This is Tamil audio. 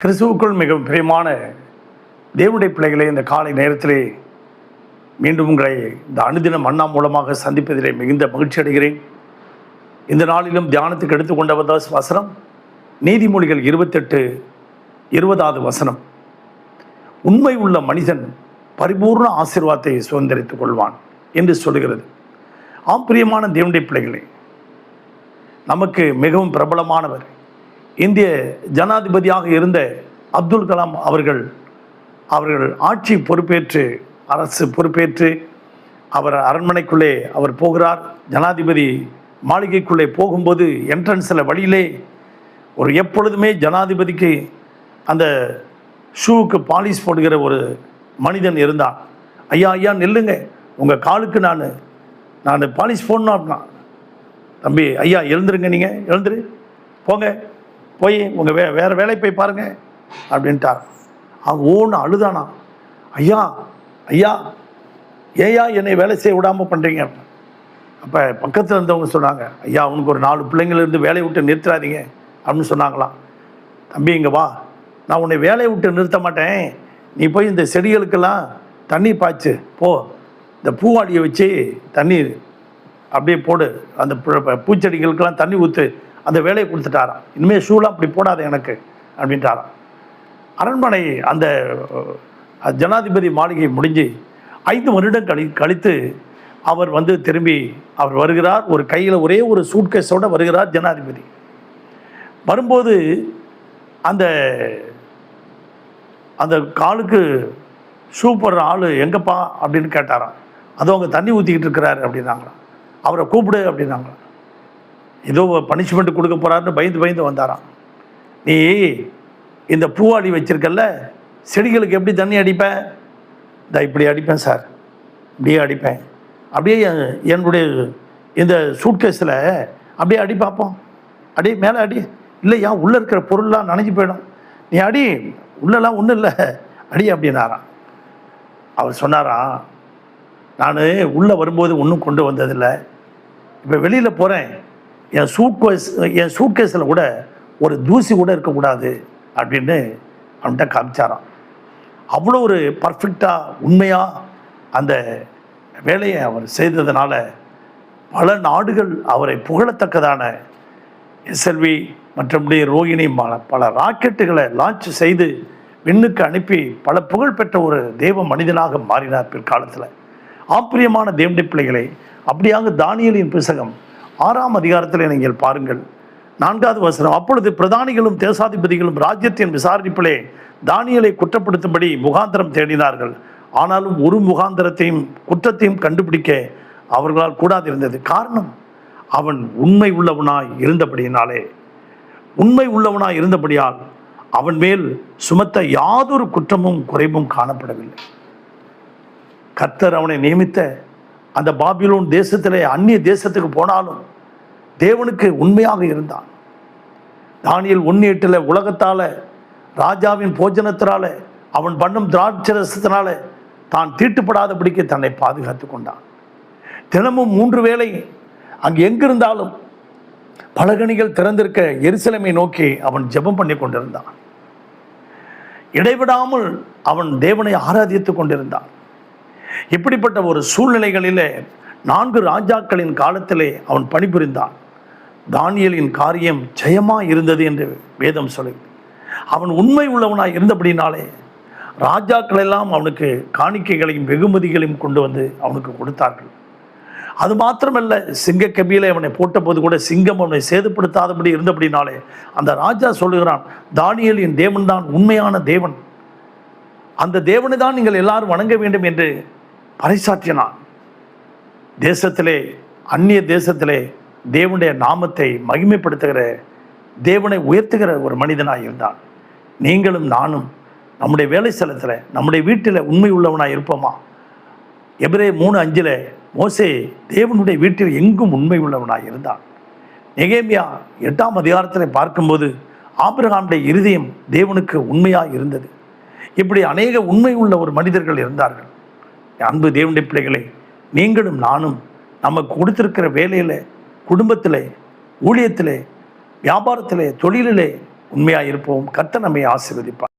கிறிஸ்துவுக்குள் மிகவும் பிரியமான தேவனுடைய பிள்ளைகளை இந்த காலை நேரத்திலே மீண்டும் உங்களை இந்த அனுதின மன்னா மூலமாக சந்திப்பதிலே மிகுந்த மகிழ்ச்சி அடைகிறேன். இந்த நாளிலும் தியானத்துக்கு எடுத்துக்கொண்ட வசனம் நீதிமொழிகள் 28:20 வசனம். உண்மை உள்ள மனிதன் பரிபூர்ண ஆசீர்வாதத்தை சுதந்திரித்துக் கொள்வான் என்று சொல்லுகிறது. ஆம் பிரியமான தேவனுடைய பிள்ளைகளே, நமக்கு மிகவும் பிரபலமானவர் இந்திய ஜனாதிபதியாக இருந்த அப்துல் கலாம் அவர்கள் ஆட்சி பொறுப்பேற்று அரசு பொறுப்பேற்று அவர் அரண்மனைக்குள்ளே அவர் போகிறார். ஜனாதிபதி மாளிகைக்குள்ளே போகும்போது என்ட்ரன்ஸில் வழியிலே ஒரு எப்பொழுதுமே ஜனாதிபதிக்கு அந்த ஷூவுக்கு பாலிஷ் போடுகிற ஒரு மனிதன் இருந்தான். ஐயா ஐயா நில்லுங்க, உங்கள் காலுக்கு நான் பாலிஷ் போடணும் அப்படின்னா. தம்பி ஐயா எழுந்துருங்க, நீங்கள் எழுந்துரு, போங்க, போய் உங்கள் வேறு வேலை போய் பாருங்கள் அப்படின்ட்டார். அவன் ஓன்னு அழுதானா, ஐயா ஐயா ஏயா என்னை வேலை செய்ய விடாமல் பண்ணுறீங்க. அப்போ பக்கத்தில் இருந்தவங்க சொன்னாங்க, ஐயா அவனுக்கு ஒரு 4 பிள்ளைங்களிருந்து வேலையை விட்டு நிறுத்துறாதீங்க அப்படின்னு சொன்னாங்களாம். தம்பி இங்கே வா, நான் உன்னை வேலையை விட்டு நிறுத்த மாட்டேன், நீ போய் இந்த செடிகளுக்கெல்லாம் தண்ணி பாய்ச்சு போ, இந்த பூவாடியை வச்சு தண்ணி அப்படியே போடு, அந்த பூச்செடிகளுக்கெல்லாம் தண்ணி ஊற்று, அந்த வேலையை கொடுத்துட்டாராம். இனிமேல் ஷூலாம் அப்படி போடாத எனக்கு அப்படின்ட்டாராம். அரண்மனை அந்த ஜனாதிபதி மாளிகை முடிஞ்சு 5 வருடம் கழித்து அவர் திரும்பி அவர் வருகிறார். ஒரு கையில் ஒரே ஒரு சூட்கேஸோடு வருகிறார் ஜனாதிபதி. வரும்போது அந்த அந்த காலுக்கு ஷூ போடுற ஆள் எங்கப்பா அப்படின்னு கேட்டாராம். அதோ அவங்க தண்ணி ஊற்றிக்கிட்டு இருக்கிறாரு அப்படின்னாங்களாம். அவரை கூப்பிடு அப்படின்னாங்களாம். ஏதோ பனிஷ்மெண்ட் கொடுக்க போகிறாருன்னு பயந்து வந்தாராம். நீ இந்த பூவாடி வச்சிருக்கல, செடிகளுக்கு எப்படி தண்ணி அடிப்பேன்? இப்படி அடிப்பேன் சார், இப்படியே அடிப்பேன், அப்படியே என்னுடைய இந்த சூட்கேஸில் அப்படியே அடி பார்ப்போம், அடி மேலே அடி, இல்லையா உள்ளே இருக்கிற பொருள்லாம் நனைஞ்சு போயிடும், நீ அடி, உள்ளெல்லாம் ஒன்றும் இல்லை, அடி அப்படின்னாராம். அவர் சொன்னாராம், நான் உள்ளே வரும்போது ஒன்றும் கொண்டு வந்ததில்லை, இப்போ வெளியில் போகிறேன், என் சூட்கேஸில் கூட ஒரு தூசி கூட இருக்கக்கூடாது அப்படின்னு அவன்கிட்ட காமிச்சாராம். அவ்வளோ ஒரு பர்ஃபெக்டாக உண்மையாக அந்த வேலையை அவர் செய்ததுனால பல நாடுகள் அவரை புகழத்தக்கதான SLV மற்றபடி ரோகிணி பல ராக்கெட்டுகளை லான்ச் செய்து விண்ணுக்கு அனுப்பி பல புகழ்பெற்ற ஒரு தேவ மனிதனாக மாறினார் பிற்காலத்தில். ஆப்பிரியமான தேவனுடைய பிள்ளைகளை, அப்படியாக தானியேலின் புத்தகம் 6ஆம் அதிகாரத்தில் நீங்கள் பாருங்கள், 4வது வசனம். அப்பொழுது பிரதானிகளும் தேசாதிபதிகளும் ராஜ்யத்தின் விசாரிப்பிலே தானியேலை குற்றப்படுத்தும்படி முகாந்திரம் தேடினார்கள். ஆனாலும் ஒரு முகாந்திரத்தையும் குற்றத்தையும் கண்டுபிடிக்க அவர்களால் கூடாதிருந்தது. காரணம், அவன் உண்மை உள்ளவனாய் இருந்தபடியால் அவன் மேல் சுமத்த யாதொரு குற்றமும் குறைவும் காணப்படவில்லை. கர்த்தர் அவனை நியமித்த அந்த பாபிலோன் தேசத்திலே அந்நிய தேசத்துக்கு போனாலும் தேவனுக்கு உண்மையாக இருந்தான். தானியேல் 1:8 உலகத்தால் ராஜாவின் போஜனத்தினால அவன் பண்ணும் திராட்சரசத்தினால தான் தீட்டுப்படாதபடிக்கு தன்னை பாதுகாத்து கொண்டான். தினமும் 3 வேளை அங்கு எங்கிருந்தாலும் பலகணிகள் திறந்திருக்க எருசலேமை நோக்கி அவன் ஜெபம் பண்ணி கொண்டிருந்தான். இடைவிடாமல் அவன் தேவனை ஆராதித்து கொண்டிருந்தான். இப்படிப்பட்ட ஒரு சூழ்நிலைகளிலே 4 ராஜாக்களின் காலத்திலே அவன் பணிபுரிந்தான். தானியேலின் காரியம் ஜெயமாக இருந்தது என்று வேதம் சொல்லுது. அவன் உண்மை உள்ளவனாய் இருந்தபடினாலே ராஜாக்கள் எல்லாம் அவனுக்கு காணிக்கைகளையும் வெகுமதிகளையும் கொண்டு வந்து அவனுக்கு கொடுத்தார்கள். அது மாத்திரமல்ல, சிங்க கபியிலே அவனை போட்டபோது கூட சிங்கம் அவனை சேதப்படுத்தாதபடி இருந்தபடினாலே அந்த ராஜா சொல்லுகிறான், தானியேலின் தேவன் தான் உண்மையான தேவன், அந்த தேவனை தான் நீங்கள் எல்லாரும் வணங்க வேண்டும் என்று பறைசாற்றினான். தேசத்திலே அந்நிய தேசத்திலே தேவனுடைய நாமத்தை மகிமைப்படுத்துகிற, தேவனை உயர்த்துகிற ஒரு மனிதனாக இருந்தான். நீங்களும் நானும் நம்முடைய வேலை ஸ்தலத்தில் நம்முடைய வீட்டில் உண்மை உள்ளவனாக இருப்போமா? எபிரேயர் 3:5 மோசே தேவனுடைய வீட்டில் எங்கும் உண்மை உள்ளவனாக இருந்தான். நெகேமியா 8ஆம் அதிகாரத்தில் பார்க்கும்போது ஆபிரகாமுடைய இருதயம் தேவனுக்கு உண்மையாக இருந்தது. இப்படி அநேக உண்மை உள்ள ஒரு மனிதர்கள் இருந்தார்கள். அன்பு தேவனுடைய பிள்ளைகளை, நீங்களும் நானும் நமக்கு கொடுத்திருக்கிற வேலையில், குடும்பத்தில், ஊழியத்தில், வியாபாரத்தில், தொழிலிலே உண்மையாக இருப்போம். கர்த்தர் நம்மை ஆசீர்வதிப்பார்.